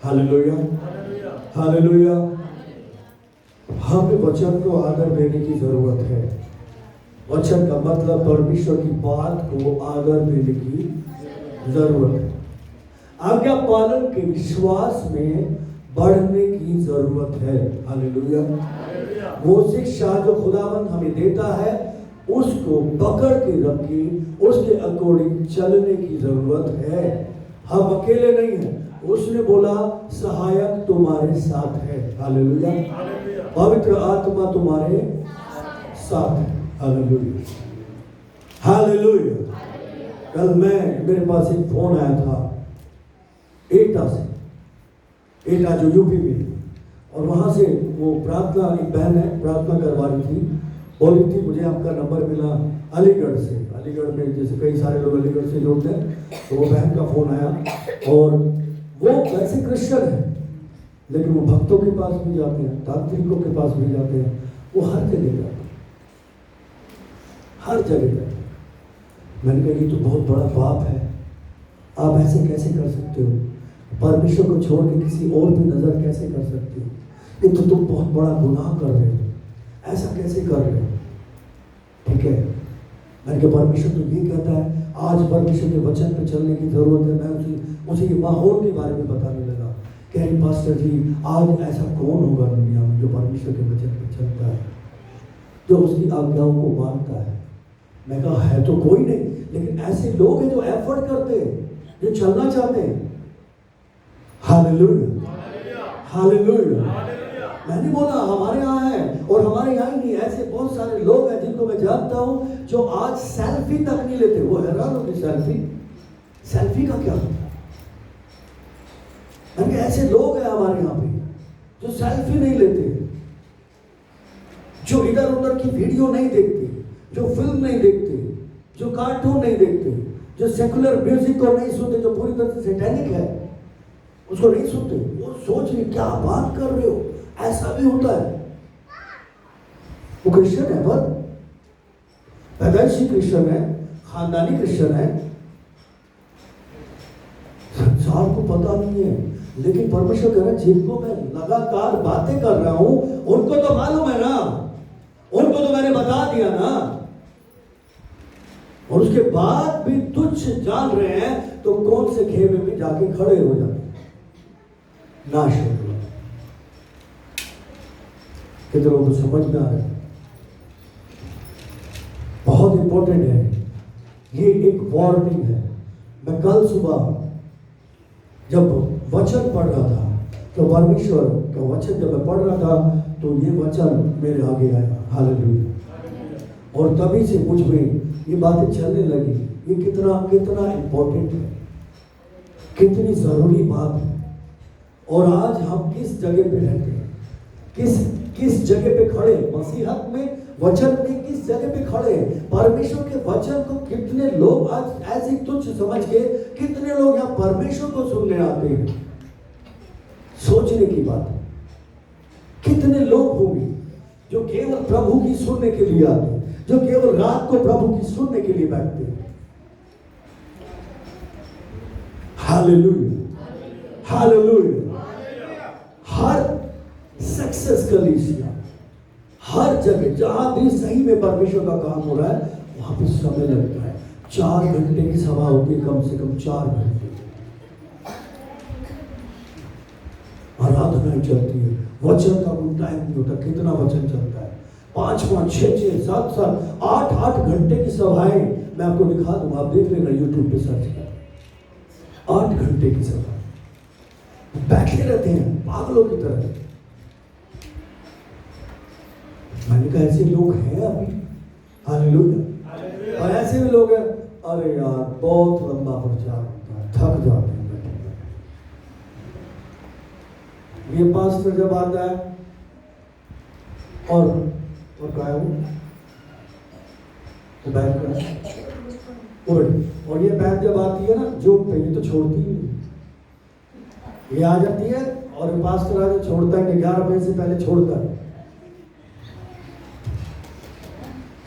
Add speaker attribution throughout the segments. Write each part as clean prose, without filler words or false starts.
Speaker 1: Hallelujah, hallelujah. हमें वचन को आदर देने की जरूरत है। वचन का मतलब परमेश्वर की बात को आदर देने की जरूरत है। आज्ञा पालन के विश्वास में बढ़ने की जरूरत है। हालेलुया। वो शिक्षा जो खुदावंद हमें देता है उसको पकड़ के रखिए, उसके अकॉर्डिंग चलने की जरूरत है। हम अकेले नहीं हैं। उसने बोला सहायक तुम्हारे साथ है। हालेलुया। पवित्र आत्मा तुम्हारे साथ है। Hallelujah, hallelujah. कल मेरे पास एक फोन आया था एटा से, एटा जो यूपी में, और वहां से वो प्रार्थना, एक बहन है प्रार्थना करवा रही थी, बोली थी मुझे आपका नंबर मिला अलीगढ़ से। अलीगढ़ में जैसे कई सारे लोग अलीगढ़ से जुड़ते हैं, तो वो बहन का फोन आया। और वो वैसे क्रिश्चियन है लेकिन वो भक्तों के पास भी जाते हैं, तांत्रिकों के पास भी जाते हैं, वो हर जगह जाते हैं, हर जगह जाते हैं। मैंने कहा ये तो बहुत बड़ा पाप है, आप ऐसे कैसे कर सकते हो? परमेश्वर को छोड़ के किसी और पे नजर कैसे कर सकते हो? ये तो तुम बहुत बड़ा गुनाह कर रहे हो, ऐसा कैसे कर रहे हो? ठीक है, मैंने कहा परमेश्वर तो ये कहता है, आज परमेश्वर के वचन पे चलने की जरूरत है। मैं उसे ये माहौल के बारे में बताने लगा। कह रही पास्टर जी आज ऐसा कौन होगा दुनिया में जो परमेश्वर के वचन पे चलता है, जो उसकी आज्ञाओं को मानता है? मैं कहा है तो कोई नहीं, लेकिन ऐसे लोग हैं जो एफर्ट करते हैं, जो चलना चाहते हैं। Hallelujah, hallelujah. मैंने बोला हमारे यहाँ है, और हमारे यहाँ ही नहीं, ऐसे बहुत सारे लोग हैं जिनको मैं जानता हूँ जो आज सेल्फी तक नहीं लेते। वो हैरान होगी, सेल्फी का क्या होता है? मैंने ऐसे लोग हैं हमारे यहाँ पे जो सेल्फी नहीं लेते, जो इधर उधर की वीडियो नहीं देखते, जो फिल्म नहीं देखते, जो कार्टून नहीं देखते, जो सेकुलर म्यूजिक को नहीं सुनते, जो पूरी तरह से सैटेनिक है उसको नहीं सुनते। वो सोच रहे क्या बात कर रहे हो, ऐसा भी होता है। वो क्रिश्चियन है, पर पैदाइशी क्रिश्चियन है, खानदानी क्रिश्चियन है, संसार को पता नहीं है। लेकिन परमेश्वर कह रहा है जिनको मैं लगातार बातें कर रहा हूं उनको तो मालूम है ना, उनको तो मैंने बता दिया ना, और उसके बाद भी तुच्छ जान रहे हैं, तो कौन से खेमे में जाके खड़े हो जाते नाश हो गया। कितने लोगों को समझ में आ रहा है? बहुत इंपॉर्टेंट है, ये एक वार्निंग है। मैं कल सुबह जब वचन पढ़ रहा था, तो परमेश्वर का वचन जब मैं पढ़ रहा था, तो ये वचन मेरे आगे आया। हालेलुया। और तभी से मुझ में ये बातें चलने लगी, ये कितना कितना इंपॉर्टेंट है, कितनी जरूरी बात है। और आज हम किस जगह पे रहते हैं, किस जगह पे खड़े, मसीहत में, वचन में किस जगह पे खड़े? परमेश्वर के वचन को कितने लोग आज ऐसे तुच्छ समझ के, कितने लोग यहाँ परमेश्वर को सुनने आते हैं? सोचने की बात है। कितने लोग होंगे जो केवल प्रभु की सुनने के लिए आते हैं, जो केवल रात को प्रभु की सुनने के लिए बैठते हैं। Hallelujah, hallelujah. हर सक्सेस कलीसिया, हर जगह जहां भी सही में परमेश्वर का काम हो रहा है, वहां पे समय लगता है। 4 घंटे की सभा होती है, कम से कम 4 घंटे आराधना चलती है। वचन का कोई टाइम नहीं होता, कितना वचन चलता है, 5-5, 6-6, 7-7, 8-8 घंटे की सभाएं। मैं आपको दिखा दूंगा, आप देख लेना यूट्यूब पे सर्च कर। 8 घंटे की सभा बैठे रहते हैं पागलों की तरह। मैंने कहा ऐसे लोग हैं अभी? हालेलुया। और ऐसे भी लोग हैं, अरे यार बहुत लंबा प्रचार होता है, थक जाते हैं बैठे बैठे। ये पास्टर जब आता है और क्या है वो बैठ कर, और ये बैठ जब आती है ना जोक पे, ये तो छोड़ती ही नहीं, ये आ जाती है और पास्टर आगे छोड़ता है, 11 बजे से पहले छोड़ता है।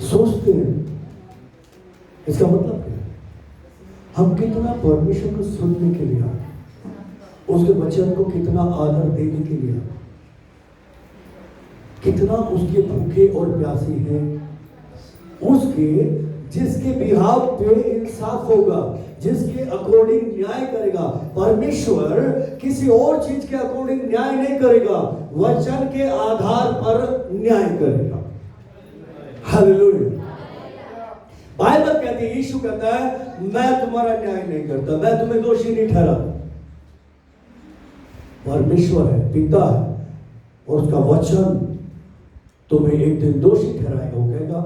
Speaker 1: सोचते हैं इसका मतलब क्या है? हम कितना परमेश्वर को सुनने के लिए आए, उसके वचन को कितना आदर देने के लिए, कितना उसके भूखे और प्यासे हैं, उसके जिसके बिहाव पे इंसाफ होगा, जिसके अकॉर्डिंग न्याय करेगा। परमेश्वर किसी और चीज के अकॉर्डिंग न्याय नहीं करेगा, वचन के आधार पर न्याय करेगा। हालेलुया। बाइबल कहती है, यीशु कहता है मैं तुम्हारा न्याय नहीं करता, मैं तुम्हें दोषी नहीं ठहराता। परमेश्वर है, पिता है, और उसका वचन तुम्हें एक दिन दोषी ठहराएगा। वो कहेगा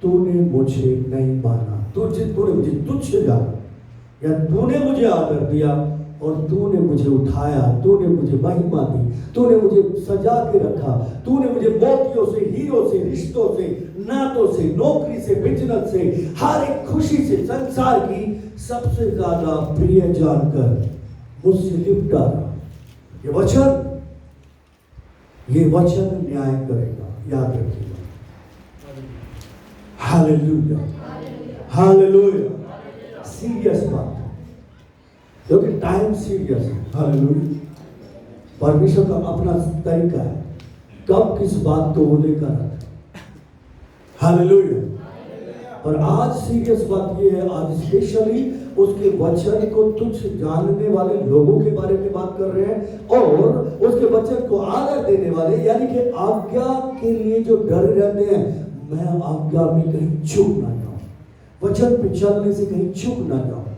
Speaker 1: तूने मुझे नहीं माना, तूने मुझे तुच्छ जाना, या तूने मुझे आदर दिया और तूने मुझे उठाया, तूने मुझे महिमा दी, तूने मुझे सजा के रखा, तूने मुझे मोतियों से, हीरो से, रिश्तों से, नातों से, नौकरी से, बिजनेस से, हर एक खुशी से, संसार की सबसे ज्यादा प्रिय जानकर मुझसे लिपटा। ये वचन न्याय करेगा, याद रखिएगा। Hallelujah, hallelujah. सीरियस बात है, क्योंकि टाइम सीरियस है। हालेलुया। परमेश्वर का अपना तरीका है कब किस बात को वो लेकर आता। हालेलुया। और आज सीरियस बात ये है, आज स्पेशली उसके वचन को तुच्छ जानने वाले लोगों के बारे में बात कर रहे हैं, और उसके वचन को आदर देने वाले, यानी कि आज्ञा के लिए जो डरे रहते हैं, मैं आज्ञा में कहीं चूक ना जाऊं, वचन पे चलने से कहीं चूक ना जाऊं,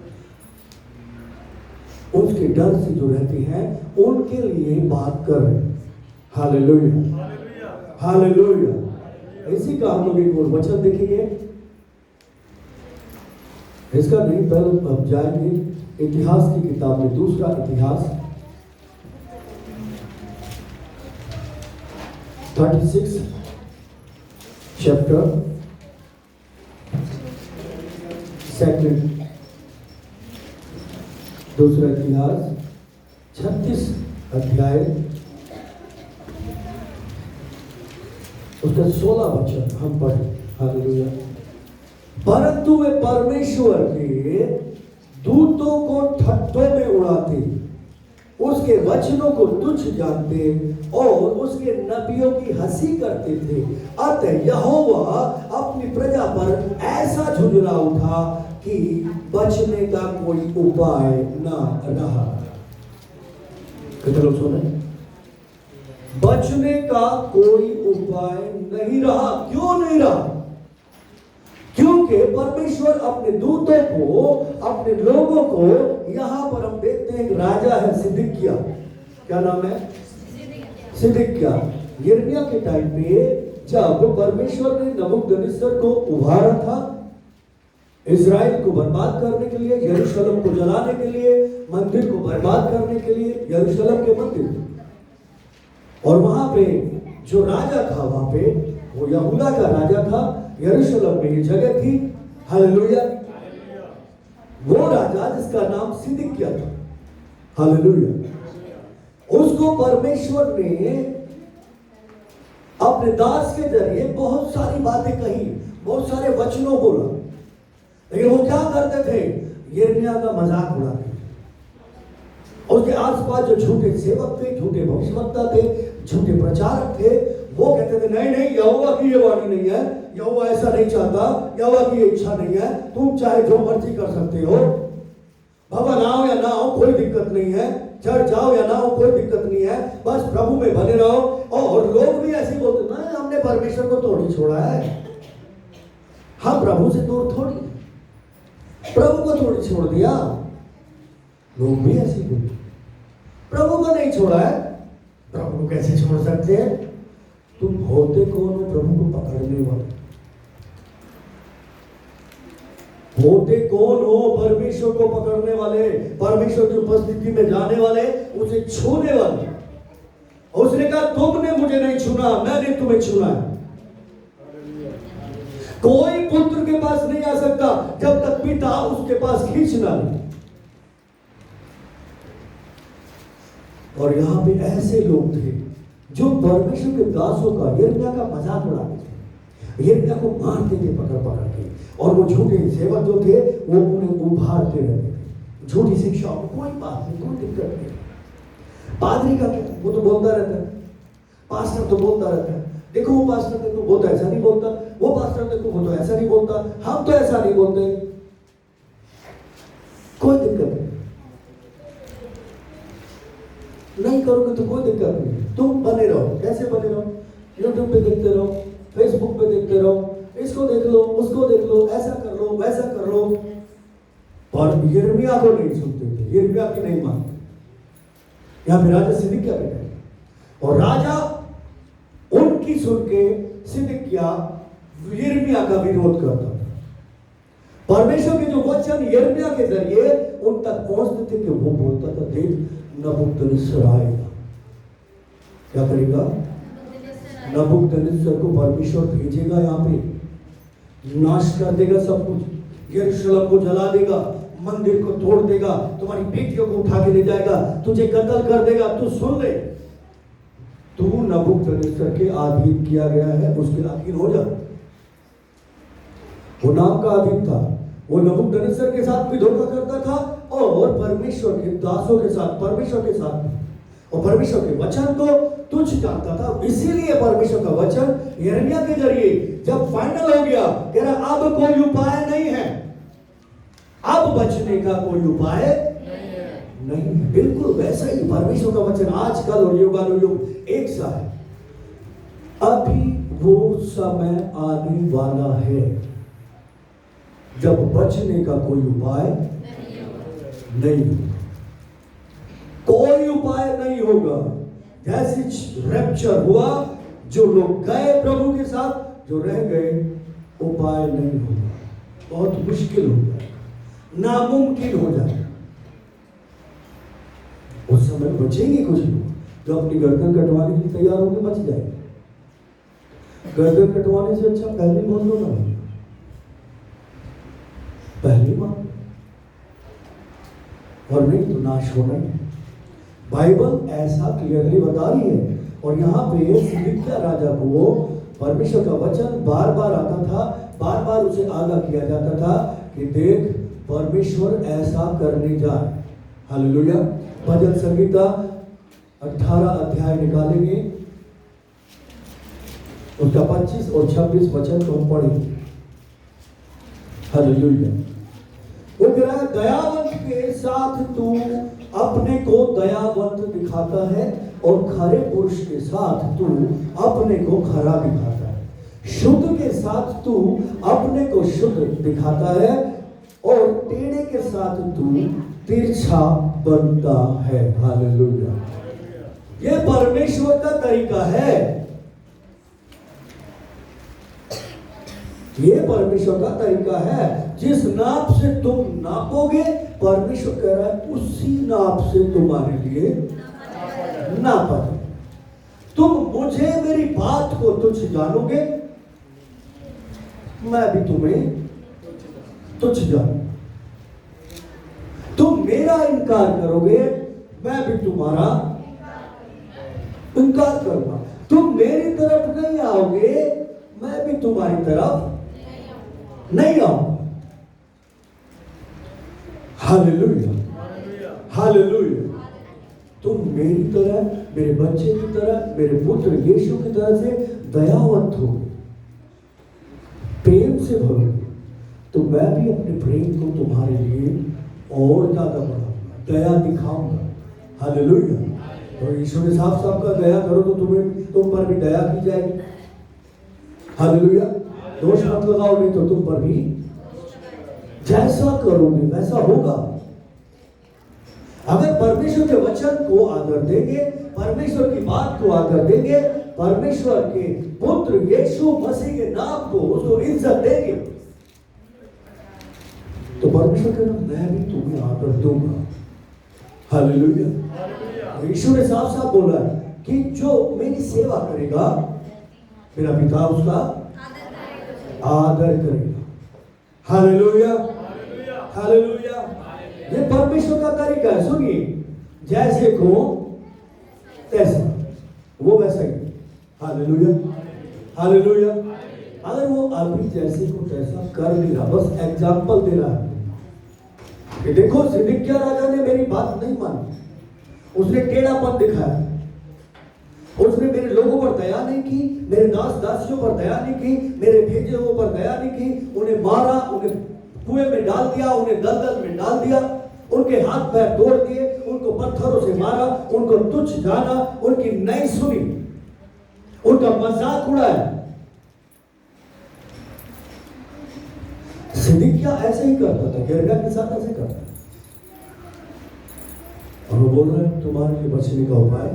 Speaker 1: उसके डर से जो रहते हैं उनके लिए बात कर रहे हैं। Hallelujah, hallelujah. इसी का हम लोग एक और वचन देखेंगे, इसका नहीं, पहले अब जाएंगे इतिहास की किताब में, दूसरा इतिहास 36 चैप्टर 2, दूसरा इतिहास 36 अध्याय उसका 16 वचन हम पढ़े। हालेलुया। परंतु वे परमेश्वर के दूतों को ठट्ठों में उड़ाते, उसके वचनों को तुच्छ जानते और उसके नबियों की हंसी करते थे। अतः यहोवा अपनी प्रजा पर ऐसा झुंझला उठा कि बचने का कोई उपाय न रहा। कितने लोग सुने? बचने का कोई उपाय नहीं रहा। क्यों नहीं रहा? क्योंकि परमेश्वर अपने दूतों को, अपने लोगों को, यहां पर हम देखते हैं एक राजा है सिदकिय्याह। क्या नाम है? सिदकिय्याह। यिर्मयाह के टाइम पे जब परमेश्वर ने नबूकदनेस्सर को उभारा था इजराइल को बर्बाद करने के लिए, यरूशलेम को जलाने के लिए, मंदिर को बर्बाद करने के लिए, यरूशलेम के मंदिर, और वहां पे जो राजा था, वहां पे वो यहूदा का राजा था, यरूशलेम में ये जगह थी। हालेलुया। वो राजा जिसका नाम सिदकिय्याह था। हालेलुया। उसको परमेश्वर ने अपने दास के जरिए बहुत सारी बातें कही, बहुत सारे वचनों बोला, लेकिन वो क्या करते थे? यिर्मयाह का मजाक उड़ाते। उसके आसपास जो झूठे सेवक थे, झूठे भविष्यवक्ता थे, झूठे प्रचारक थे, वो कहते थे नहीं नहीं, यहोवा की ये वाणी नहीं है, यहोवा ऐसा नहीं चाहता, यहोवा की ये इच्छा नहीं है, तुम चाहे जो मर्जी कर सकते हो, भवन आओ या ना आओ कोई दिक्कत नहीं है, चर्च जाओ या ना हो कोई दिक्कत नहीं है, बस प्रभु में बने रहो। और लोग भी ऐसे बोलते ना, हमने परमेश्वर को थोड़ी छोड़ा है, हम प्रभु से दूर थोड़ी, प्रभु को थोड़ी छोड़ दिया। लोग भी ऐसे बोलते, प्रभु को नहीं छोड़ा है, प्रभु को कैसे छोड़ सकते हैं? तुम होते कौन हो प्रभु को पकड़ने वाले? होते कौन हो परमेश्वर को पकड़ने वाले, परमेश्वर की उपस्थिति में जाने वाले, उसे छूने वाले? उसने कहा तुमने मुझे नहीं छूना, मैंने तुम्हें छूना है। कोई पुत्र के पास नहीं आ सकता जब तक पिता उसके पास खींचना नहीं। और यहां पे ऐसे लोग थे जो परमेश्वर के दासों का, यिर्मयाह का मजाक उड़ाते थे, यिर्मयाह को मारते थे पकड़ पकड़ के, और वो झूठे सेवक जो थे वो उन्हें उभारते रहते थे, झूठी शिक्षा, कोई बात नहीं, कोई दिक्कत नहीं, पादरी का क्या, वो तो बोलता रहता है, पास्टर तो बोलता रहता है, देखो वो पास्टर देखो वो तो ऐसा नहीं बोलता, वो पास्टर देखो वो तो ऐसा नहीं बोलता, हम तो ऐसा नहीं बोलते। कोई दिक्कत नहीं करोगे तो कोई दिक्कत नहीं, तुम बने रहो। कैसे बने रहो? यूट्यूब पे देखते रहो, फेसबुक पे देखते रहो, इसको देख लो, उसको देख लो, ऐसा कर लो, वैसा कर लो। और यिर्मयाह को नहीं सुनते थे, यिर्मयाह की नहीं मानते। यहां पे राजा सिदकिय्याह बैठे और राजा उनकी सुन के सिदकिय्याह यिर्मयाह का विरोध करता था। परमेश्वर के जो वचन यिर्मयाह के जरिए उन तक पहुंचते थे कि वो बोलता था, देख नबूकदनेस्सर आएगा, क्या करेगा? नबूकदनेस्सर को परमेश्वर भेजेगा, यहाँ पे नाश कर देगा सब कुछ, यरूशलेम को जला देगा, मंदिर को तोड़ देगा, तुम्हारी बेटियों को उठा के ले जाएगा, तुझे कत्ल कर देगा। तू सुन ले, तू नबूकदनेस्सर के अधीन किया गया है, उसके अधीन हो जा। वो नाम का अधीन था, वो नबूकदनेस्सर के साथ भी धोखा करता था और परमेश्वर के दासों के साथ, परमेश्वर के साथ, और परमेश्वर के वचन को तुच्छ जानता था। इसीलिए परमेश्वर का वचन यिर्मयाह के जरिए जब फाइनल हो गया, कह रहा अब कोई उपाय नहीं है, अब बचने का कोई उपाय नहीं है। बिल्कुल वैसा ही परमेश्वर का वचन आजकल और युगानुयुग एक सा है। अभी वो समय आने वाला है जब बचने का कोई उपाय नहीं होगा, कोई उपाय नहीं होगा। जैसे रैप्चर हुआ, जो लोग गए प्रभु के साथ, जो रह गए, उपाय नहीं होगा, बहुत मुश्किल हो जाए, नामुमकिन हो जाए। उस समय बचेंगे कुछ लोग जो अपनी गर्दन कटवाने के लिए तैयार होकर बच जाएंगे। गर्दन कटवाने से अच्छा पहले बोल दो ना, पहली बात, और नहीं तो नाश होना ही। बाइबल ऐसा क्लियरली बता रही है। और यहाँ पे सिदकिय्याह राजा को परमेश्वर का वचन बार बार आता था, बार बार उसे आगाह किया जाता था कि देख परमेश्वर ऐसा करने जा रहा है। हालेलुया। भजन संहिता 18 अध्याय निकालेंगे, उसका 25 और 26 वचन को हम पढ़ेंगे। हालेलुया। वो कह रहा है, दयावंत के साथ तू अपने को दयावंत दिखाता है और खरे पुरुष के साथ तू अपने को खरा दिखाता है। शुद्ध के साथ तू अपने को शुद्ध दिखाता है और टेढ़े के साथ तू तिरछा बनता है। हालेलुया। ये परमेश्वर का तरीका है, ये परमेश्वर का तरीका है। जिस नाप से तुम नापोगे, परमेश्वर कह रहा है उसी नाप से तुम्हारे लिए नापा जाए। तुम मुझे, मेरी बात को तुच्छ जानोगे, मैं भी तुम्हें तुच्छ जानूंगा। तुम मेरा इनकार करोगे, मैं भी तुम्हारा इनकार करूंगा। तुम मेरी तरफ नहीं आओगे, मैं भी तुम्हारी तरफ नहीं आऊंगा। Hallelujah, hallelujah. तुम मेरी तरह, मेरे बच्चे की तरह, मेरे पुत्र यीशु की तरह से दयावंत हो, प्रेम से भरोगे, तो मैं भी अपने प्रेम को तुम्हारे लिए और ज्यादा बढ़ाऊंगा, दया दिखाऊंगा। हालेलुया। और यीशु ने साफ साफ कहा, दया करो तो तुम पर भी दया की जाएगी। हालेलुया। दोष मत लगाओ, नहीं तो तुम पर भी जैसा करोगे वैसा होगा। अगर परमेश्वर के वचन को आदर देंगे, परमेश्वर की बात को आदर देंगे, परमेश्वर के पुत्र यीशु मसीह के नाम को, उसको इज्जत देंगे, तो परमेश्वर कहना मैं भी तुम्हें आदर दूंगा। हालेलुया। यीशु ने साफ साफ बोला है कि जो मेरी सेवा करेगा, मेरा पिता उसका आदर करेगा। Hallelujah, hallelujah. ये परमेश्वर का तरीका है। सुनिए, जैसे को तैसा, वो वैसा ही। Hallelujah, hallelujah. अगर वो अभी जैसे को तैसा कर नहीं रहा, बस एग्जाम्पल दे रहा है कि देखो सिदकिय्याह राजा ने मेरी बात नहीं मानी, उसने टेढ़ापन दिखाया, उसने मेरे लोगों पर दया नहीं की, मेरे दास दासियों पर दया नहीं की, मेरे भेजे हुओं पर दया नहीं की। उन्हें मारा, उन्हें कुएं में डाल दिया, उन्हें दलदल में डाल दिया, उनके हाथ पैर तोड़ दिए, उनको पत्थरों से मारा, उनको तुच्छ जाना, उनकी नहीं सुनी, उनका मजाक उड़ाया। सिदकिय्याह ऐसे ही करता था, यिर्मयाह के साथ ऐसे करता था। और वो बोल रहे हैं तुम्हारे लिए बचने का उपाय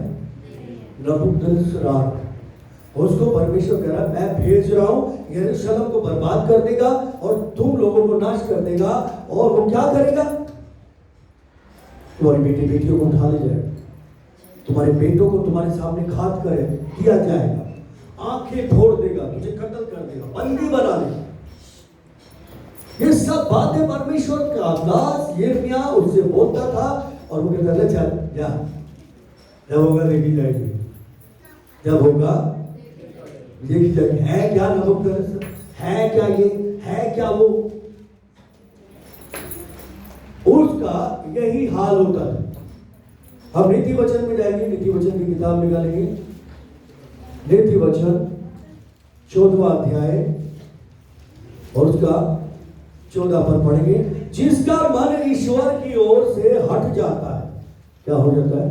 Speaker 1: नबूकदनेस्सर, उसको परमेश्वर कह रहा है मैं भेज रहा हूं, यरूशलेम को बर्बाद कर देगा और तुम लोगों को नाश कर देगा। और वो क्या करेगा? तुम्हारी बेटी बेटियों को उठा ले जाएगा, तुम्हारे बेटों को तुम्हारे सामने घात करे किया जाएगा, आंखें फोड़ देगा, तुझे कत्ल कर देगा, बंदी बना देगा। ये सब बातें परमेश्वर का दास यिर्मयाह उससे बोलता था। और वो कहता था चल जा, जब होगा देखी जाएगी, जब होगा देखी जाएगी। है क्या नबूकदनेस्सर, है क्या ये, है क्या वो, उसका यही हाल होता है। हम नीति वचन में जाएंगे, नीति वचन की किताब निकालेंगे, नीति वचन 14वां अध्याय और उसका 14 पर पढ़ेंगे। जिसका मन ईश्वर की ओर से हट जाता है, क्या हो जाता है?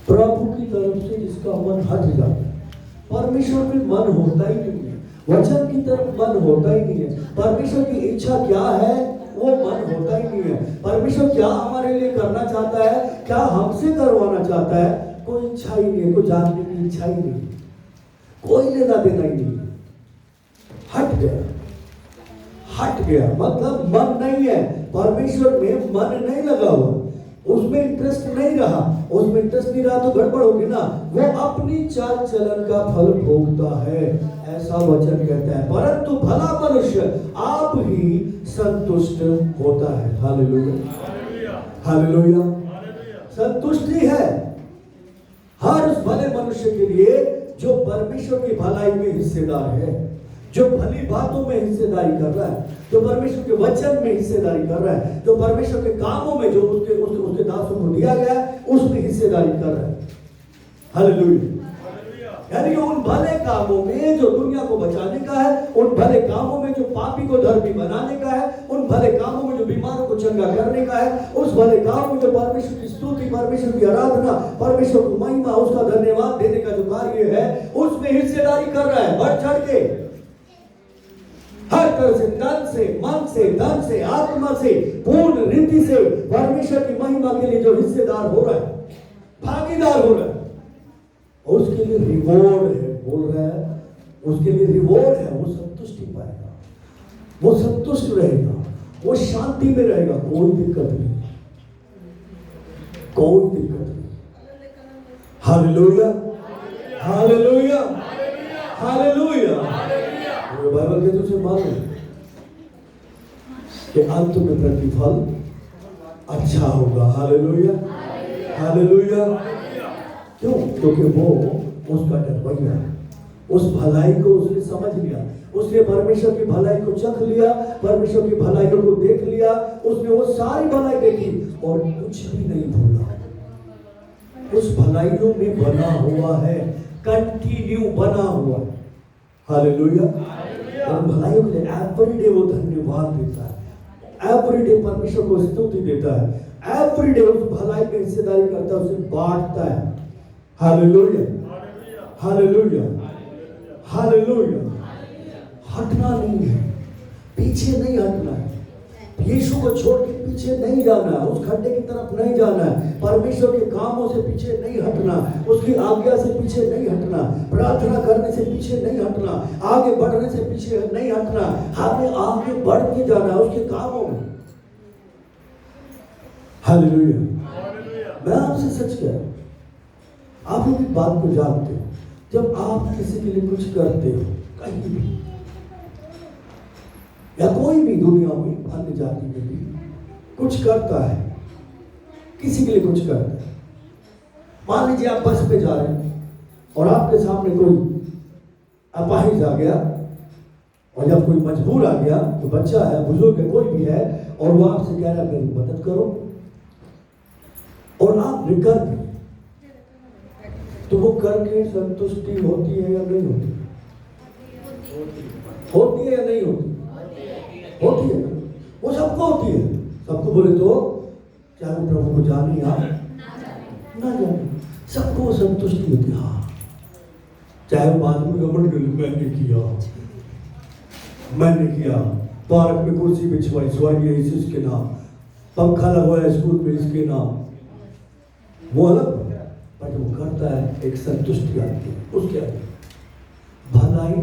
Speaker 1: प्रभु की तरफ से जिसका मन हट जाता है। परमेश्वर में मन होता ही नहीं है, वचन की तरफ मन होता ही नहीं है। परमेश्वर की इच्छा क्या है वो मन होता ही नहीं है। परमेश्वर क्या हमारे लिए करना चाहता है, क्या हमसे करवाना चाहता है, कोई इच्छा ही नहीं है, कोई जानने की इच्छा ही नहीं, कोई लेना देना ही नहीं। हट गया, हट गया मतलब मन नहीं है, परमेश्वर में मन नहीं लगा हुआ, उसमें इंटरेस्ट नहीं रहा। उसमें इंटरेस्ट नहीं रहा तो गड़बड़ होगी ना। वो अपनी चाल चलन का फल भोगता है, ऐसा वचन कहता है। परंतु भला मनुष्य आप ही संतुष्ट होता है। Hallelujah, hallelujah. संतुष्टि है हर उस भले मनुष्य के लिए जो परमेश्वर की भलाई में हिस्सेदार है, जो भली बातों में हिस्सेदारी कर रहा है, जो परमेश्वर के वचन में हिस्सेदारी कर रहा है, जो परमेश्वर के कामों में जो उसके दासों को दिया गया है उसमें हिस्सेदारी कर रहा है। हालेलुया। यानी कि उन भले कामों में जो दुनिया को बचाने का है, उन भले कामों में जो पापी को धर्मी बनाने का है, उन भले कामों में जो बीमारों को चंगा करने का है, उस भले काम में जो परमेश्वर की स्तुति, परमेश्वर की आराधना, परमेश्वर को महिमा, उसका धन्यवाद देने का जो कार्य है उसमें हिस्सेदारी कर रहा है बढ़ चढ़ के। हर तरह से, तन से, मन से, धन से, आत्मा से, पूर्ण रीति से परमेश्वर की महिमा के लिए जो हिस्सेदार हो रहा है, भागीदार हो रहा है, उसके लिए रिवॉर्ड है। बोल रहा है उसके लिए रिवॉर्ड है, वो संतुष्टि पाएगा, वो संतुष्ट रहेगा, वो शांति में रहेगा, कोई दिक्कत नहीं, कोई दिक्कत नहीं। Hallelujah, hallelujah, hallelujah. बाइबल के तुझे मालूम कि अंत में प्रतिफल अच्छा होगा। Hallelujah, hallelujah. क्यों? क्योंकि वो उसका डरवैया है, उस भलाई को उसने समझ लिया, उसने परमेश्वर की भलाई को चख लिया, परमेश्वर की भलाइयों को देख लिया, उसने वो सारी भलाई देखी और कुछ भी नहीं भूला। उस भलाइयों में बना हुआ है, कंटिन्यू बना हुआ है। हालेलुया। और भलाइयों के लिए एवरीडे वो धन्यवाद देता है, एवरीडे परमेश्वर को स्तुति देता है, एवरीडे उस भलाई में हिस्सेदारी करता है, उसे बांटता है। Hallelujah, hallelujah, hallelujah. हटना नहीं है, पीछे नहीं हटना है, यीशु को छोड़ के पीछे नहीं जाना है, उस खड्डे की तरफ नहीं जाना है, परमेश्वर के कामों से पीछे नहीं हटना, उसकी आज्ञा से पीछे नहीं हटना, प्रार्थना करने से पीछे नहीं हटना, आगे बढ़ने से पीछे नहीं हटना, हमें आगे बढ़ के जाना है उसके कामों में। हालेलुया। मैं आपसे सच कह रहा हूं, आप लोग बात को जानते हो, जब आप किसी के लिए कुछ करते हो, कहीं भी या कोई भी दुनिया में अन्य जाति में भी कुछ करता है, किसी के लिए कुछ करता है। मान लीजिए आप बस पे जा रहे हैं और आपके सामने कोई अपाहिज आ गया, और जब कोई मजबूर आ गया, तो बच्चा है, बुजुर्ग है, कोई भी है, और वो आपसे कह रहा है मेरी मदद करो, और आपने कर दी, तो वो करके संतुष्टि होती है या नहीं होती? होती है या नहीं होती? होती है। वो सबको होती है। सबको बोले तो चाहे वो प्रभु को जाने या ना जाने, सबको संतुष्टि होती है। हाँ, चाहे वो बाद में घमंड कर, मैंने किया, पार्क में कुर्सी बिछवाई स्वाई इसके नाम, पंखा लगवाया स्कूल में इसके नाम, वो अलग। पर वो करता है, एक संतुष्टि आती है उसके आगे। भलाई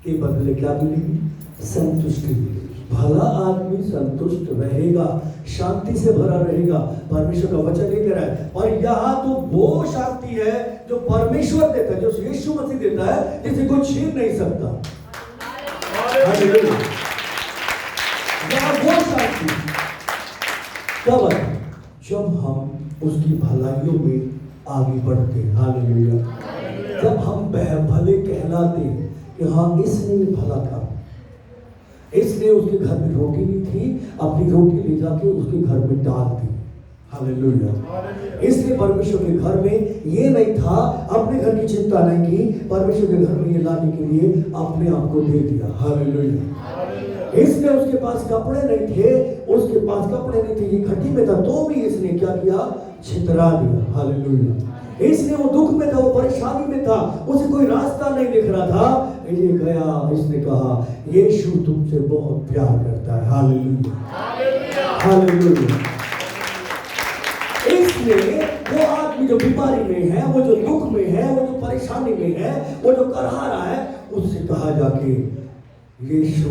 Speaker 1: के बदले क्या मिलेगी? संतुष्टि मिलेगी। भला आदमी संतुष्ट रहेगा, शांति से भरा रहेगा। परमेश्वर का वचन नहीं कह रहा है। और यहाँ तो वो शांति है जो परमेश्वर देता है, जो यीशु मसीह देता है, जिसे कोई छीन नहीं सकता। यहाँ वो शांति कब है? जब हम उसकी भलाइयों में आगे बढ़ते हैं। हालेलुया। जब हम भले कहलाते कि हाँ इसने भला था, इसने उसके घर में रोटी नहीं थी, अपनी रोटी ले जाके उसके घर में डाल दी। हालेलुया। इसलिए परमेश्वर के घर में ये नहीं था, अपने घर की चिंता नहीं की, परमेश्वर के घर में ये लाने के लिए अपने आप को दे दिया। हालेलुया। इसलिए उसके पास कपड़े नहीं थे, उसके पास कपड़े नहीं थे, ये खटी में था, तो भी इसने क्या किया? छितरा दिया। हालेलुया। इसने वो दुख में था, वो परेशानी में था, उसे कोई रास्ता नहीं दिख रहा था, ये गया, इसने कहा यीशु तुमसे बहुत प्यार करता है। हालेलुया। हालेलुया। इसलिए वो आदमी जो बीमारी में है, वो जो दुख में है, वो जो परेशानी में है, वो जो करहा रहा है, उससे कहा जाके यीशु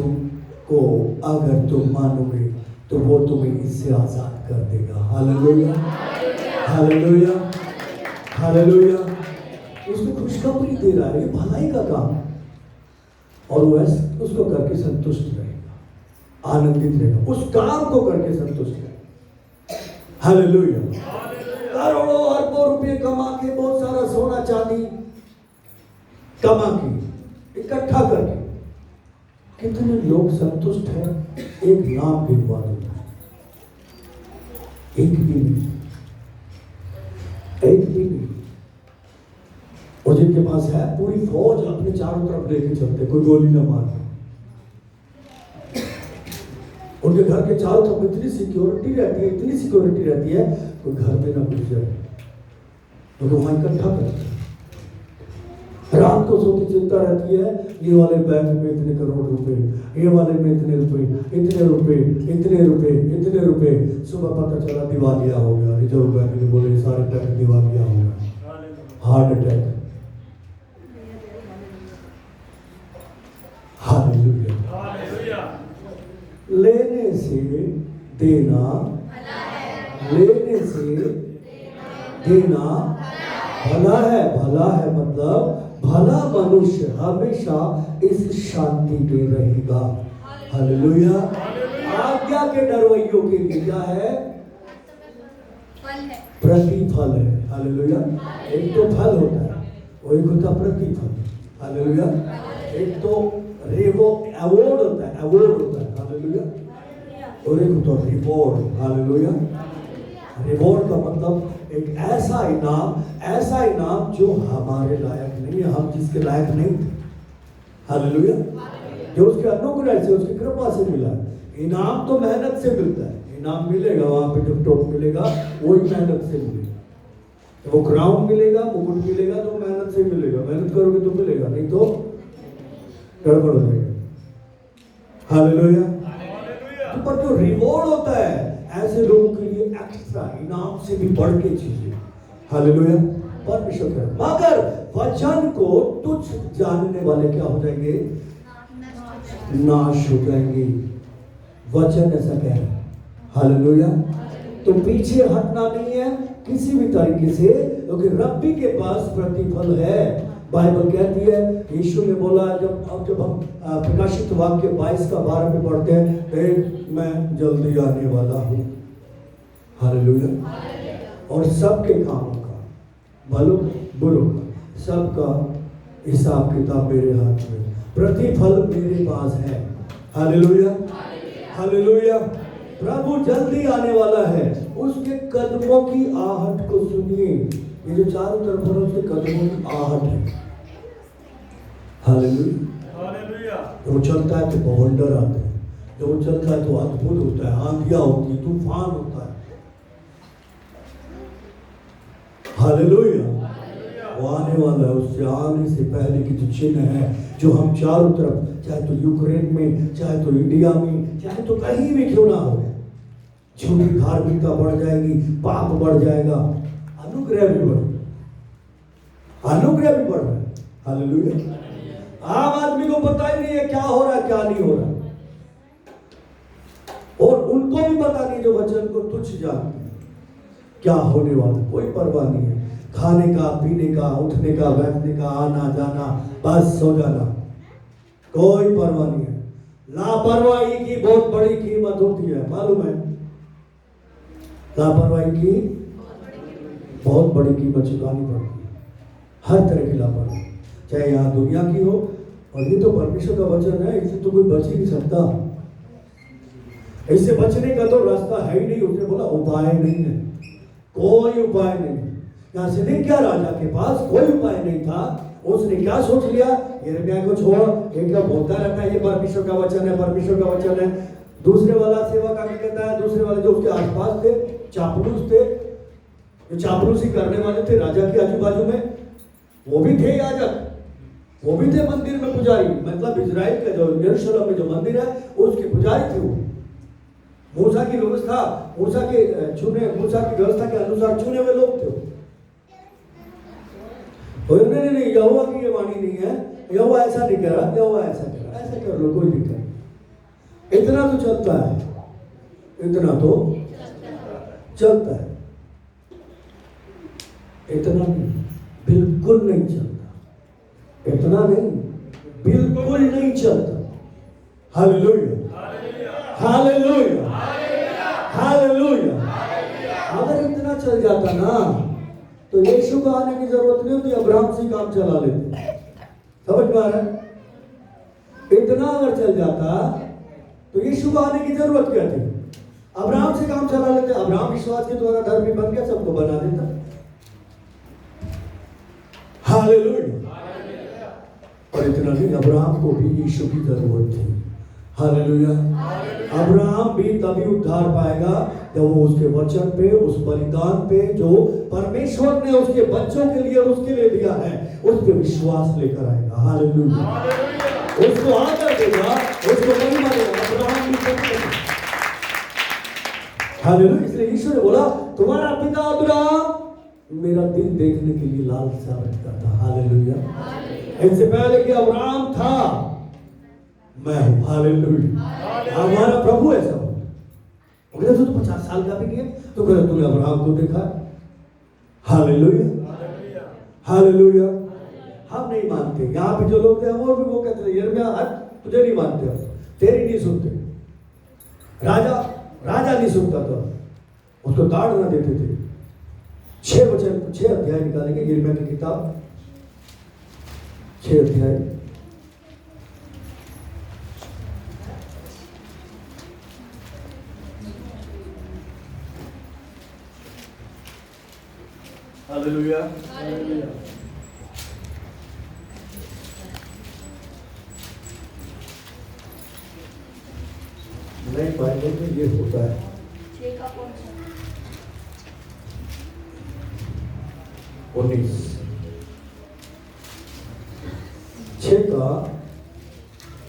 Speaker 1: को अगर तुम मानोगे तो वो तुम्हें इससे आजाद कर देगा। हालेलुया। हालेलुया। हालेलुया। उसको खुशखबरी दे रहा है, ये भलाई का काम, और वो उसको करके संतुष्ट रहेगा, आनंदित रहेगा, उस काम को करके संतुष्ट रहेगा। हालेलुया। करोड़ों अरबों रुपए कमा के, बहुत सारा सोना चांदी कमा के, इकट्ठा करके, कितने लोग संतुष्ट हैं? एक नाम गिनवा दो, एक भी नहीं, एक भी नहीं। और जिनके पास है पूरी फौज अपने चारों तरफ लेके चलते, कोई गोली ना मार, उनके घर के चारों तरफ इतनी सिक्योरिटी रहती है, इतनी सिक्योरिटी रहती है, कोई घर में ना घुस जाए, तो वहां इकट्ठा करते हैं। रात को सोती चिंता रहती है, ये वाले बैंक में इतने करोड़ रुपए, ये वाले में इतने रुपए, इतने रुपए, इतने रुपए, इतने रुपए। सुबह पता चला दिवालिया हो गया, रिजर्व बैंक ने बोले सारे टैक्स दिवालिया हो गया, हार्ट अटैक। हालेलुया। लेने से देना, लेने से देना भला है। भला है मतलब भला मनुष्य हमेशा इस शांति में रहेगा। हालेलुया। आज्ञा के डरवैयों के लिए क्या है? प्रतिफल है। हालेलुया। एक तो फल होता है, वो एक होता प्रतिफल। हालेलुया। एक तो अवार्ड होता है, अवार्ड होता है। हालेलुया। और एक होता है रिवॉर्ड। हालेलुया। रिवॉर्ड का मतलब एक ऐसा इनाम जो हमारे लायक नहीं है, हम जिसके लायक नहीं थे। हालेलुया। जो उसके अनुग्रह से, उसकी कृपा से मिला। इनाम तो मेहनत से मिलता है, इनाम मिलेगा वहां पे, जब टॉप मिलेगा वही मेहनत से मिलेगा। वो क्राउन मिलेगा, मुकुट मिलेगा तो मेहनत से मिलेगा, मेहनत करोगे तो मिलेगा, नहीं तो गड़बड़ हो जाएगा। हालेलुया। पर जो रिवॉर्ड होता है ऐसे लोगों के लिए एक्स्ट्रा इनाम से भी बढ़ के चीजें। हालेलुया। परमेश्वर का मगर वचन को तुच्छ जानने वाले क्या हो जाएंगे? नाश हो जाएंगे। वचन ऐसा कह रहा है। हालेलुया। तो पीछे हटना नहीं है किसी भी तरीके से, क्योंकि रब्बी के पास प्रतिफल है। बाइबल कहती है, यीशु ने बोला, जब हम प्रकाशित वाक्य 22 का 12 में पढ़ते हैं, मैं जल्दी आने वाला हूँ। हालेलुया। और सबके कामों का, भलों बुरों का, सबका हिसाब किताब मेरे हाथ में, प्रतिफल मेरे पास है। हालेलुया। हालेलुया। प्रभु जल्दी आने वाला है। उसके कदमों की आहट को सुनिए। ये जो चारों तरफ है उसके कदमों की आहट है। हालेलुया। जब वो चलता है तो बवंडर आते हैं, जब वो चलता है तो अद्भुत होता है, आंधियां होती है, तूफान होता है। हालेलुया। वो आने वाला है, उससे आने से पहले की जो चिन्ह है जो हम चारों तरफ, चाहे तो यूक्रेन में, चाहे तो इंडिया में, चाहे तो कहीं भी क्यों ना हो, झूठी धार्मिकता बढ़ जाएगी, पाप बढ़ जाएगा, अनुग्रह भी बढ़ रहा है। हालेलुया। आम आदमी को पता ही नहीं है क्या हो रहा है क्या नहीं हो रहा, और उनको भी पता नहीं जो वचन को तुच्छ जानते हैं क्या होने वाला, कोई परवाह नहीं है। खाने का, पीने का, उठने का, बैठने का, आना जाना, बस सो जाना, कोई परवाह नहीं है। लापरवाही की बहुत बड़ी कीमत होती है, मालूम है? लापरवाही की बहुत बड़ी कीमत चुकानी पड़ती है। हर तरह की लापरवाही, चाहे यहाँ दुनिया की हो, और ये तो परमेश्वर का वचन है, इससे तो कोई बच ही नहीं सकता। इससे बचने का तो रास्ता है ही नहीं। उसने बोला उपाय नहीं है, कोई उपाय नहीं। यहाँ सिदकिय्याह राजा के पास कोई उपाय नहीं था। उसने क्या सोच लिया, यिर्मयाह को छोड़, एक का बोलता रहता है ये परमेश्वर का वचन है, परमेश्वर का वचन है। दूसरे वाला सेवा का कहता है, दूसरे वाले जो उसके आसपास थे, चापलूस थे, जो चापलूसी करने वाले थे राजा के आजू बाजू में, वो भी थे याजक, वो भी थे मंदिर में पुजारी। मतलब इजराइल का जो यरूशलेम में जो मंदिर है उसके पुजारी थे वो। मूसा की व्यवस्था, मूसा की व्यवस्था के अनुसार चुने हुए लोग थे। नहीं, यहोवा की ये वाणी नहीं है, यहोवा ऐसा नहीं कह रहा, यहोवा ऐसा कह रहा, ऐसा कर लो, कोई दिक्कत नहीं। इतना तो चलता है, इतना तो चलता है, इतना नहीं, बिल्कुल नहीं चलता, इतना नहीं, बिल्कुल नहीं चलता। Hallelujah, hallelujah, hallelujah. अगर इतना चल जाता ना तो यीशु को आने की जरूरत नहीं होती, अब्राहम से काम चला लेते। समझ में आ रहा है? इतना अगर चल जाता तो यीशु को आने की जरूरत क्या थी? अब्राहम से काम चला लेते। अब्राहम विश्वास के द्वारा धर्मी बन गया, सबको बना देता। हालेलुया। और इतना नहीं, अब्राहम को भी यीशु की जरूरत थी। हालेलुया। अब्राहम भी तभी उद्धार पाएगा जब वो उसके वचन पे, उस बलिदान पे जो परमेश्वर ने उसके बच्चों के लिए और उसके लिए दिया है, उस पे विश्वास लेकर आएगा। हालेलुया। उसको आदर देगा, उसको महिमा देगा। अब्राहम भी हालेलुया। इसलिए यीशु ने बोला तुम्हारा पिता अब्राहम मेरा दिन देखने के लिए लालसा रखता था। हालेलुया। इससे पहले कि अब्राहम था मैं हूं। हालेलुया। हमारा प्रभु ऐसा हो। तो 50 साल का भी नहीं है तो कहते तूने अब्राहम को देखा। Hallelujah, hallelujah. हम नहीं मानते, यहाँ पे जो लोग थे वो कहते थे यिर्मयाह तुझे नहीं मानते, तेरी नहीं सुनते। राजा नहीं सुनता था, उसको दाढ़ ना देते थे। 6 अध्याय निकालेंगे यिर्मयाह की किताब, 6 अध्याय। Hallelujah, hallelujah. नहीं बाइबल में ये होता है। 19 6 का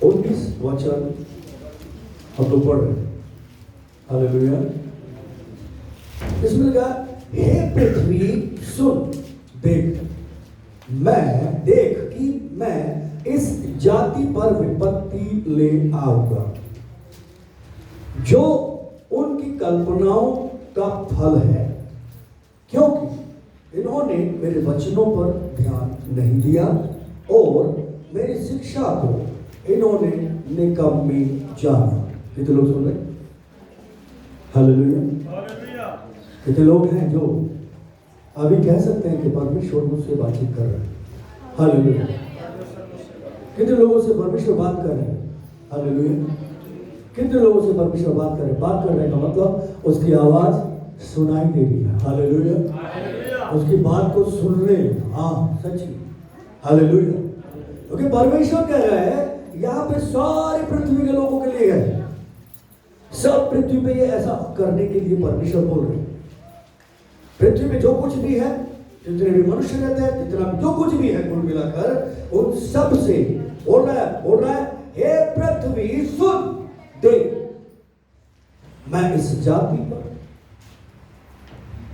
Speaker 1: 19 वचन हम लोग पढ़ रहे हैं। हालेलुया। इसमें कहा हे पृथ्वी सुन, देख कि मैं इस जाति पर विपत्ति ले आऊंगा जो उनकी कल्पनाओं का फल है, क्योंकि इन्होंने मेरे वचनों पर ध्यान नहीं दिया और मेरी शिक्षा को इन्होंने निकम्मी जाना। कितने लोग सुन रहे? हालेलुया। कितने लोग हैं जो अभी कह सकते हैं कि परमेश्वर मुझसे बातचीत कर रहे हैं? हालेलुया। कितने लोगों से परमेश्वर बात कर रहे हैं? हालेलुया। कितने लोगों से परमेश्वर बात कर रहे हैं? बात करने का मतलब उसकी आवाज सुनाई दे रही है। हालेलुया। उसकी बात को सुन रहे हैं। हाँ सच्ची। हालेलुया। क्योंकि परमेश्वर कह रहा है यहाँ पे सारी पृथ्वी के लोगों के लिए है, सब पृथ्वी पे ये ऐसा करने के लिए परमेश्वर बोल रहे हैं। पृथ्वी में जो कुछ भी है, जितने भी मनुष्य रहते हैं, जितना भी जो कुछ भी है कुल मिलाकर, उन सब से बोल रहा है हे पृथ्वी सुन, देख मैं इस जाति पर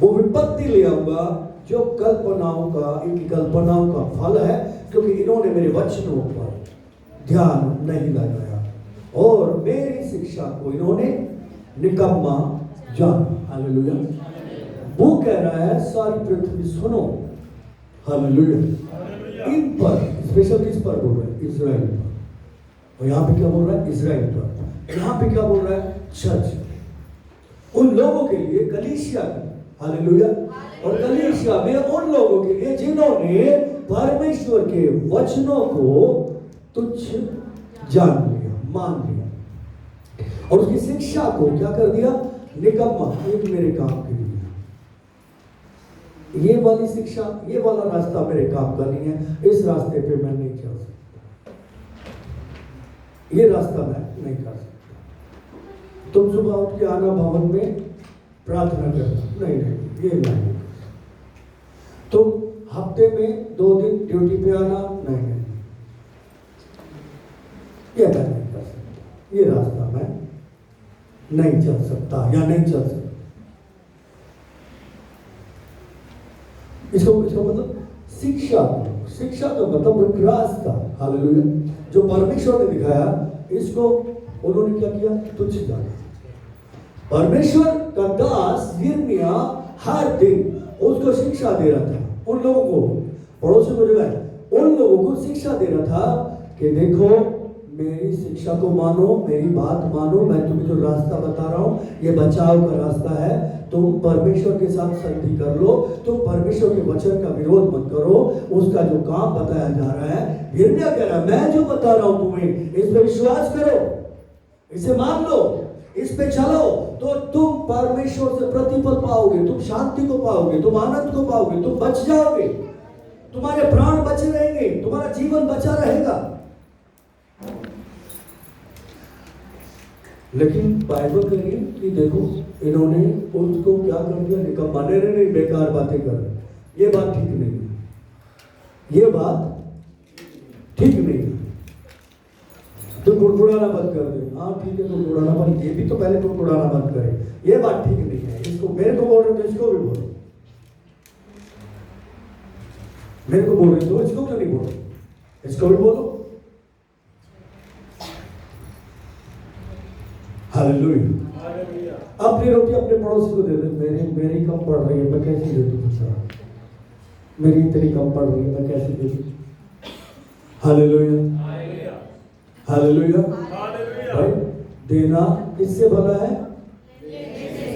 Speaker 1: वो विपत्ति ले आऊंगा जो इनकी कल्पनाओं का फल है, क्योंकि इन्होंने मेरे वचनों पर ध्यान नहीं लगाया और मेरी शिक्षा को इन्होंने निकम्मा जाना। हालेलुया। वो कह रहा है सारी पृथ्वी सुनो। हालेलुया। इन पर स्पेशल किस पर बोल रहा है? इजराइल पर। और यहाँ पे क्या बोल रहा है? इजराइल पर। यहाँ पे क्या बोल रहा है? चर्च, उन लोगों के लिए, कलीसिया की। हालेलुया। और कलीसिया में उन लोगों के लिए जिन्होंने परमेश्वर के वचनों को तुच्छ जान लिया, मान लिया और उसकी शिक्षा को क्या कर दिया? निकम्मा। एक मेरे काम के लिए ये वाली शिक्षा, ये वाला रास्ता मेरे काम का नहीं है, इस रास्ते पे मैं नहीं चल सकता, ये रास्ता मैं नहीं कर सकता। तुम सुबह उठ के आना भवन में प्रार्थना करना, नहीं ये नहीं। तुम हफ्ते में 2 दिन ड्यूटी पे आना, नहीं ये मैं नहीं कर सकता, ये रास्ता मैं नहीं चल सकता या नहीं चल सकता। इसको मतलब शिक्षा का मतलब एक रास्ता। हालेलुया। जो परमेश्वर ने दिखाया, इसको उन्होंने क्या किया? तुच्छ जाना। परमेश्वर का दास यिर्मयाह हर दिन उसको शिक्षा दे रहा था, उन लोगों को, पड़ोसी को जो है उन लोगों को शिक्षा दे रहा था कि देखो मेरी शिक्षा को मानो, मेरी बात मानो, मैं तुम्हें जो रास्ता बता रहा हूं ये बचाव का रास्ता है। तुम परमेश्वर के साथ संधि कर लो, तुम परमेश्वर के वचन का विरोध मत करो, उसका जो काम बताया जा रहा है, यिर्मयाह कह रहा है मैं जो बता रहा हूं तुम्हें इस पे विश्वास करो, इसे मान लो, इस पे चलो, तो तुम परमेश्वर से प्रतिफल पाओगे, तुम शांति को पाओगे, तुम आनंद को पाओगे, तुम बच जाओगे, तुम्हारे प्राण बचे रहेंगे, तुम्हारा जीवन बचा रहेगा। लेकिन बाइबल कह रही है कि देखो इन्होंने उसको क्या कर दिया? निकम्मा। नहीं बेकार बातें कर रहे, ये बात ठीक नहीं है, ये बात ठीक नहीं है। तो कुड़कुड़ाना बंद कर दे। हाँ ठीक है कुड़कुड़ाना बंद, ये भी तो पहले कुड़कुड़ाना बंद करे, ये बात ठीक नहीं है। इसको मेरे को बोल रहे तो इसको भी बोलो, मेरे को बोल रहे तो इसको क्यों नहीं बोलो? इसको भी बोलो। हालेलुया। अपनी रोटी अपने पड़ोसी को दे दे। मेरी कम पड़ रही है, मैं कैसे दे दूं? मेरी इतनी कम पड़ रही है, मैं कैसे दे दूं? हालेलुया। हालेलुया। भाई देना किससे भला है?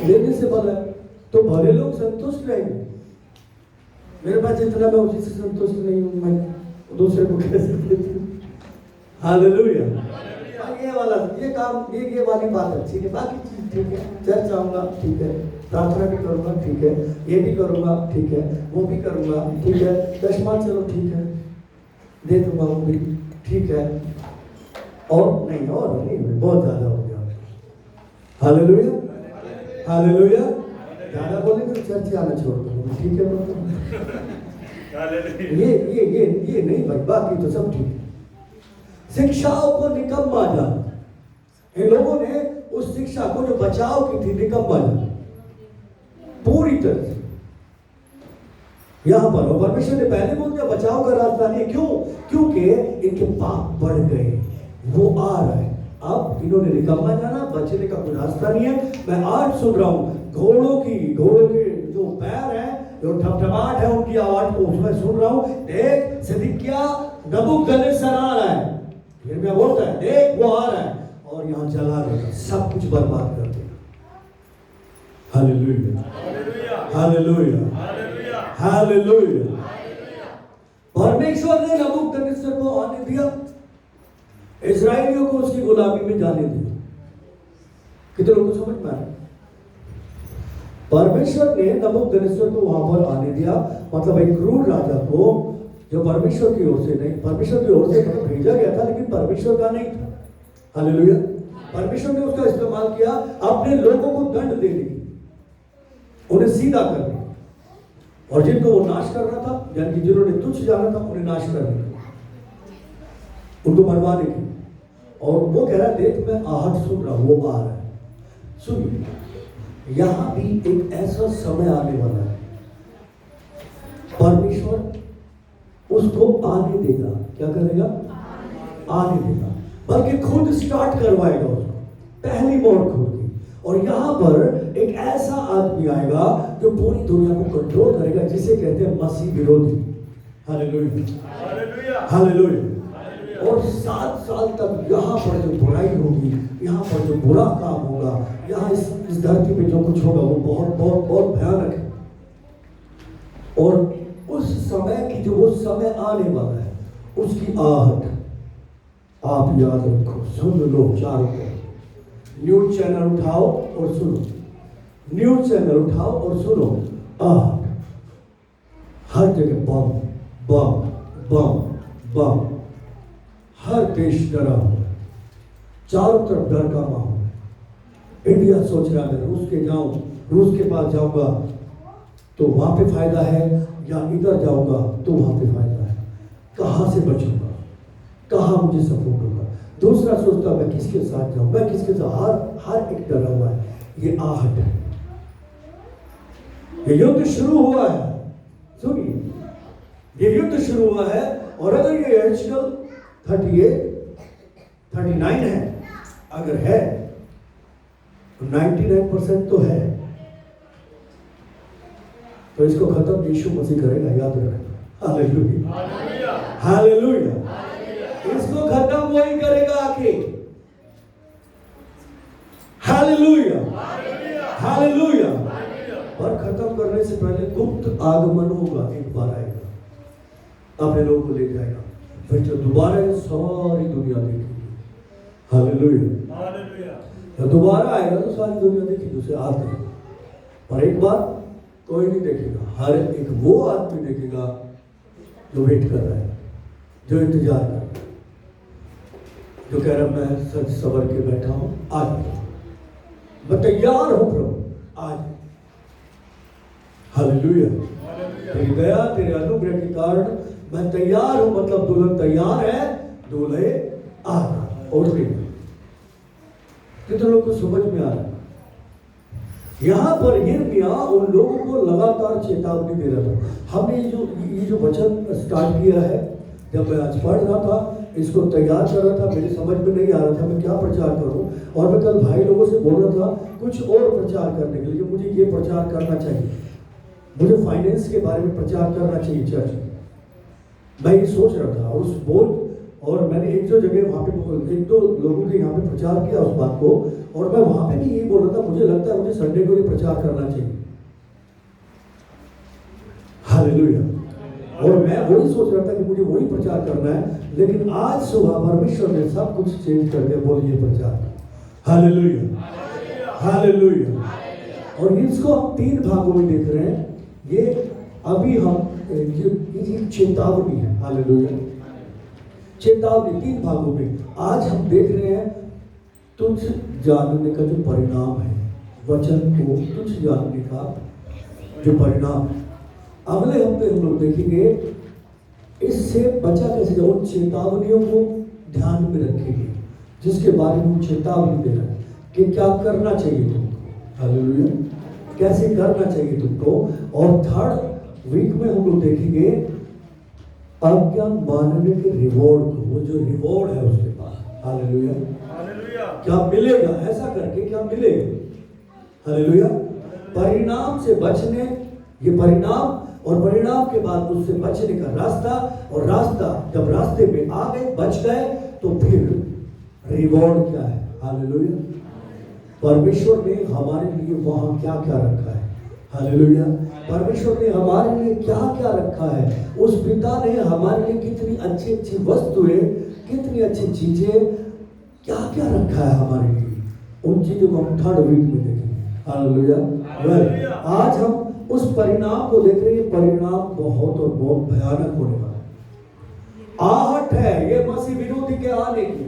Speaker 1: लेने से भला है। तो भले लोग संतुष्ट रहेंगे। मेरे पास जितना मैं उसी से संतुष्ट नहीं हूं, मैं दूसरे को कैसे दे दूं? हालेलुया। ये काम, ये वाली बात अच्छी है, बाकी चीज ठीक है, चर्च आऊंगा ठीक है, प्रार्थना भी करूंगा ठीक है, ये भी करूंगा ठीक है, वो भी करूंगा ठीक है, दशमा चलो ठीक है, दे दूंगा वो भी ठीक है, और नहीं बहुत ज्यादा हो गया। हालेलुया। हालेलुया। ज्यादा बोले तो चर्च आना छोड़ दूंगा, ठीक है ये नहीं भाई, बाकी तो सब ठीक है। शिक्षाओं को निकम्मा जाना, इन लोगों ने उस शिक्षा को जो बचाव की थी निकम्मा जाना पूरी तरह से। यहां पर परमेश्वर ने पहले बोल दिया बचाव का रास्ता नहीं। क्यों? क्योंकि इनके पाप बढ़ गए, वो आ रहा है। अब इन्होंने निकम्मा जाना, बचने का कोई रास्ता नहीं है। मैं आज सुन रहा हूं घोड़ों के जो पैर है, जो ठमठमाहट है उनकी आवाज को उसमें सुन रहा हूं। देख सिदकिय्याह नबूकदनेस्सर आ रहा है, फिर मैं बोलता है देख वो आ रहा है और यहां जला देगा, सब कुछ बर्बाद कर देगा। हालेलुया। हालेलुया। हालेलुया। परमेश्वर ने नबूकदनेस्सर को आने दिया, इस्राएलियों को उसकी गुलामी में जाने दिया। कितने लोगों को समझ में आया? परमेश्वर ने नबूकदनेस्सर को वहां पर आने दिया, मतलब एक क्रूर राजा को, जो परमेश्वर की ओर से नहीं, परमेश्वर की ओर से भेजा गया था लेकिन परमेश्वर का नहीं था। हालेलुया। परमेश्वर ने उसका इस्तेमाल किया अपने लोगों को दंड देने की, उन्हें सीधा करने, और जिनको वो नाश कर रहा था, यानी कि जिन्होंने तुच्छ जाना था उन्हें नाश करने की, उनको मरवाने की। और वो कह रहा है देख मैं आहट सुन रहा हूं, वो आ रहा है। सुनिए, यहां भी एक ऐसा समय आने वाला है, परमेश्वर उसको आने देगा। क्या करेगा? आने देगा, बल्कि खुद स्टार्ट करवाएगा उसको, पहली मोड़ खुद की। और यहां पर एक ऐसा आदमी आएगा जो पूरी दुनिया को कंट्रोल करेगा, जिसे कहते हैं मसीह विरोधी। Hallelujah, hallelujah. और 7 साल तक यहाँ पर जो बुराई होगी, यहाँ पर जो बुरा काम होगा, यहाँ इस धरती पे जो कुछ होगा वो बहुत बहुत बहुत भयानक है। और उस समय की जो वो समय आने वाला है, उसकी आहट आप याद रखो, सुन लो चारों तरफ। न्यूज चैनल उठाओ और सुनो, न्यूज चैनल उठाओ और सुनो, आहट हर जगह, बम बम बम बम, हर देश डरा हुआ है, चारों तरफ डर का माहौल। इंडिया सोच रहा है रूस के जाऊं, रूस के पास जाऊंगा तो वहां पे फायदा है, या इधर जाऊंगा तो वहां पे फायदा है, कहां से बचूंगा, कहां मुझे सपोर्ट होगा। दूसरा सोचता मैं किसके साथ जाऊं, मैं किसके साथ, हर एक डरा हुआ है। ये आहट है, ये युद्ध शुरू हुआ है। सुनिए, ये युद्ध शुरू हुआ है, और अगर ये एचकल 38, 39 है, अगर है तो 99% तो है, तो इसको खत्म यीशु मसीह करेगा, याद रखना। Hallelujah, hallelujah. इसको खत्म वही करेगा आके। Hallelujah, hallelujah. और खत्म करने से पहले गुप्त आगमन होगा, एक बार आएगा, अपने लोगों को ले जाएगा, फिर जो दोबारा सारी दुनिया देखेगी। Hallelujah, hallelujah. जब दोबारा आएगा तो सारी दुनिया देखेगी उसे आते हैं, और एक बार कोई नहीं देखेगा, हर एक वो आदमी देखेगा जो वेट कर रहा है, जो इंतजार कर रहा है, जो कह रहा मैं सच सबर के बैठा हूं, आज मैं तैयार हूं प्रभु, आज। हालेलुया। तेरी दया, तेरे अनुग्रह के कारण मैं तैयार हूं, मतलब दुल्हन तैयार है, दूल्हे आ रहा। और कितने लोगों को समझ में आ रहा है? यहां पर यिर्मयाह उन लोगों को लगातार चेतावनी दे रहा था। हमने ये जो वचन स्टार्ट किया है, जब मैं आज पढ़ रहा था, इसको तैयार कर रहा था, मेरी समझ में नहीं आ रहा था मैं क्या प्रचार करूं। और मैं कल भाई लोगों से बोल रहा था कुछ और प्रचार करने के लिए, मुझे ये प्रचार करना चाहिए, मुझे फाइनेंस के बारे में प्रचार करना चाहिए चर्च में। मैं ये सोच रहा था, और उस बोल, और मैंने एक दो जगह वहाँ पे, एक दो लोगों के यहाँ पे प्रचार किया उस बात को, और मैं वहाँ पे भी यही बोल रहा था, मुझे लगता है मुझे संडे को ये प्रचार करना चाहिए। हालेलुया। और मैं वही सोच रहा था कि मुझे वही प्रचार करना है, लेकिन आज सुबह परमेश्वर ने सब कुछ चेंज करके बोलिए प्रचार। Hallelujah, hallelujah. और इसको हम 3 भागों में देख रहे हैं। ये अभी हम ये चेतावनी है। हालेलुया, चेतावनी 3 भागों में। आज हम देख रहे हैं तुझ जानने का जो परिणाम है, वचन को तुझ जानने का जो परिणाम। अगले हफ्ते हम लोग देखेंगे इससे बचा कैसे जाओ, उन चेतावनियों को ध्यान में रखेंगे जिसके बारे में हम चेतावनी दे रहे हैं कि क्या करना चाहिए तुमको। हालेलुया, कैसे करना चाहिए तुमको। और 3rd वीक में हम लोग देखेंगे आज्ञा मानने के रिवॉर्ड को, वो जो रिवॉर्ड है उसके पास। Hallelujah, hallelujah. क्या मिलेगा, ऐसा करके क्या मिलेगा। हालेलुया। परिणाम से बचने, ये परिणाम, और परिणाम के बाद उससे बचने का रास्ता, और रास्ता जब रास्ते में आ गए, बच गए, तो फिर रिवॉर्ड क्या है। हालेलुया। परमेश्वर ने हमारे लिए वहां क्या क्या रखा है। हालेलुया। परमेश्वर ने हमारे लिए क्या क्या रखा है। उस पिता ने हमारे लिए कितनी अच्छी अच्छी वस्तुएं, कितनी अच्छी चीजें, क्या क्या रखा है हमारे लिए, उन चीजों को हम 3rd वीक में देखेंगे। हालेलुया। आज हम उस परिणाम को देख रहे हैं। परिणाम बहुत और बहुत भयानक होने वाला है। आहट है ये मसीह विरोधी के आने की।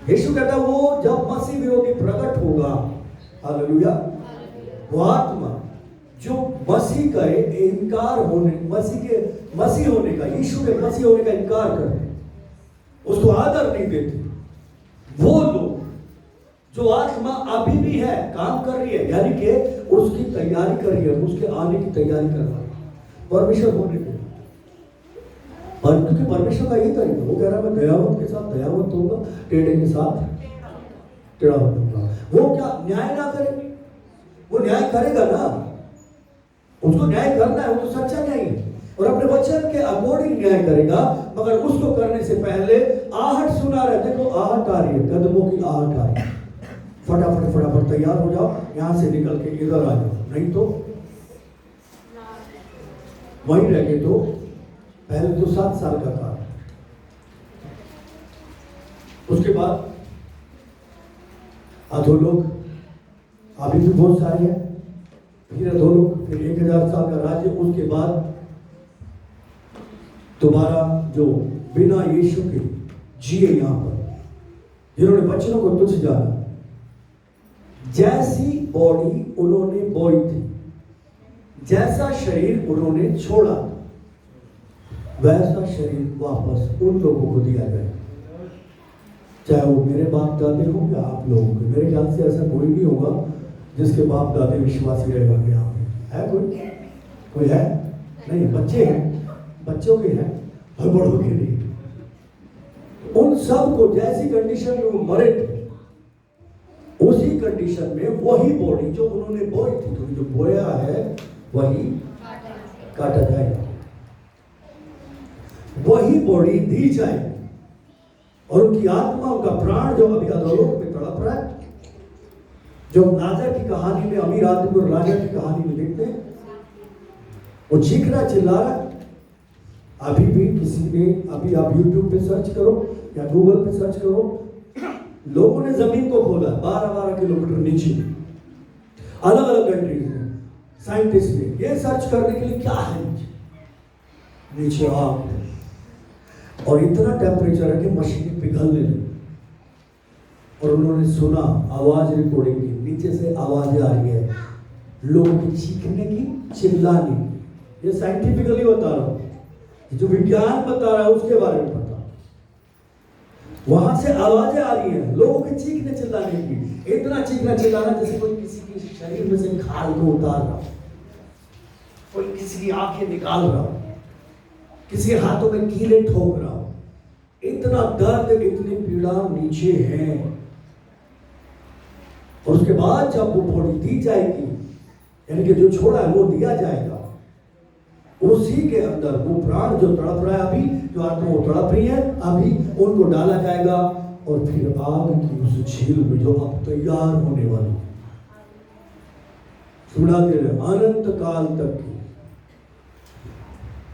Speaker 1: यीशु कहता है वो जब मसीह विरोधी प्रकट होगा, हालेलुया, वो आत्मा जो मसीह का इनकार होने, मसीह होने का, यीशु के मसीह होने का इनकार करते, उसको आदर नहीं देते, वो लोग जो आत्मा अभी भी है, काम कर रही है, यानी कि उसकी तैयारी कर रही है, उसके आने की तैयारी कर रहा है परमेश्वर होने के। और क्योंकि परमेश्वर का यही तरीका, वो कह रहा है मैं दयावंत के साथ दयावंत होगा, टेढ़े के साथ टेढ़ा होगा। वो क्या न्याय ना करे? वो न्याय करेगा ना, उसको न्याय करना है, वो तो सच्चा न्याय है और अपने वचन के अकॉर्डिंग न्याय करेगा। मगर उसको करने से पहले आहट सुना रहे। देखो आहट आ रही है, कदमों की आहट आ रही है। फटाफट फटाफट तैयार हो जाओ, यहां से निकल के इधर आ जाओ, नहीं तो वहीं रह गए। तो पहले तो 7 साल का था, उसके बाद अधोलोक, अभी भी बहुत सारे हैं, फिर अधोलोक, फिर 1000 साल का राज्य। उसके बाद दोबारा जो बिना यीशु के जिए यहां पर, जिन्होंने वचनों को तुच्छ जाना, जैसी बॉडी उन्होंने बोई थी, जैसा शरीर उन्होंने छोड़ा, वैसा शरीर वापस उन लोगों को दिया जाए। चाहे वो मेरे बाप दादे हो या आप लोगों के। मेरे ख्याल से ऐसा कोई नहीं होगा जिसके बाप दादे विश्वासी रहेगा। यहाँ पे है कोई है? नहीं, बच्चे हैं, बच्चों के हैं और बड़ों के नहीं। उन सब को जैसी कंडीशन में वो मरे थे, उसी कंडीशन में वही बॉडी जो उन्होंने बोई थी, तो जो बोया है वही काटा जाएगा, वही बॉडी दी जाएगी। और उनकी आत्मा, उनका प्राण जो अभी अधोलोक में तड़प रहा है, जो राजा की कहानी में, अमीर आदमी और राजा की कहानी में देखते हैं, वो चीख रहा, चिल्ला रहा। अभी भी किसी ने, अभी आप YouTube पे सर्च करो या गूगल पे सर्च करो, लोगों ने जमीन को खोदा 12-12 किलोमीटर नीचे, अलग अलग कंट्रीज में साइंटिस्ट ने ये सर्च करने के लिए क्या है नीचे आग है। और इतना टेम्परेचर है कि मशीन पिघलने लगी। और उन्होंने सुना आवाज, रिकॉर्डिंग की, नीचे से आवाजें आ रही है, लोगों की चीखने की, चिल्लाने की। ये साइंटिफिकली बता रहा हूं, जो विज्ञान बता रहा है उसके बारे में पता। वहां से आवाजें आ रही है, लोगों के चीखने चिल्लाने की। इतना चीखना चिल्लाना जैसे कोई किसी के शरीर में से खाल को उतार रहा, कोई किसी की आंखें निकाल रहा, किसी के हाथों में कीले ठोक रहा। इतना दर्द, इतनी पीड़ा नीचे है। और उसके बाद जब वो बॉडी दी जाएगी, यानी कि जो छोड़ा है वो दिया जाएगा, उसी के अंदर वो प्राण जो तड़प रहा है अभी, जो आत्मा वो तड़प रही है अभी, उनको डाला जाएगा। और फिर आग की उस झील में जो अब तैयार होने वाली, सुना दे रहे, अनंत काल तक की।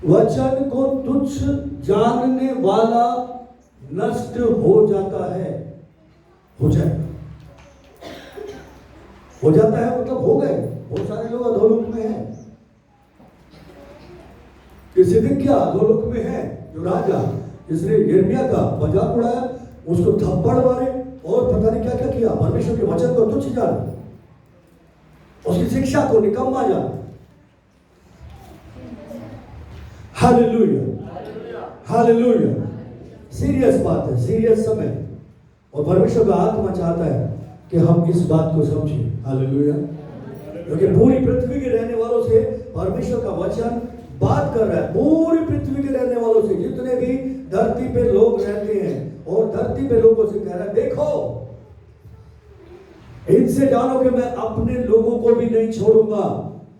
Speaker 1: वचन को तुच्छ जानने वाला नष्ट हो जाता है, हो जाएगा, हो जाता है मतलब हो गए। बहुत सारे लोग अधोलोक में हैं। किसी दिन क्या अधोलोक में है जो राजा, जिसने यिर्मयाह का मजाक उड़ाया, उसको थप्पड़ मारे और पता नहीं क्या क्या किया, परमेश्वर के वचन को तुच्छ जाना, उसकी शिक्षा को निकम्मा जाना। Hallelujah, hallelujah. सीरियस बात है, सीरियस समय। और परमेश्वर का आत्मा चाहता है कि हम इस बात को समझें। हालेलुया। क्योंकि पूरी पृथ्वी के रहने वालों से परमेश्वर का वचन बात कर रहा है। पूरी पृथ्वी के रहने वालों से, जितने भी धरती पे लोग रहते हैं, और धरती पे लोगों से कह रहा है, देखो इनसे जानो कि मैं अपने लोगों को भी नहीं छोड़ूंगा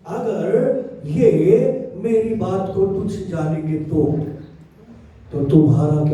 Speaker 1: अगर ये मेरी बात को तुच्छ जानेंगे तो तुम्हारा क्या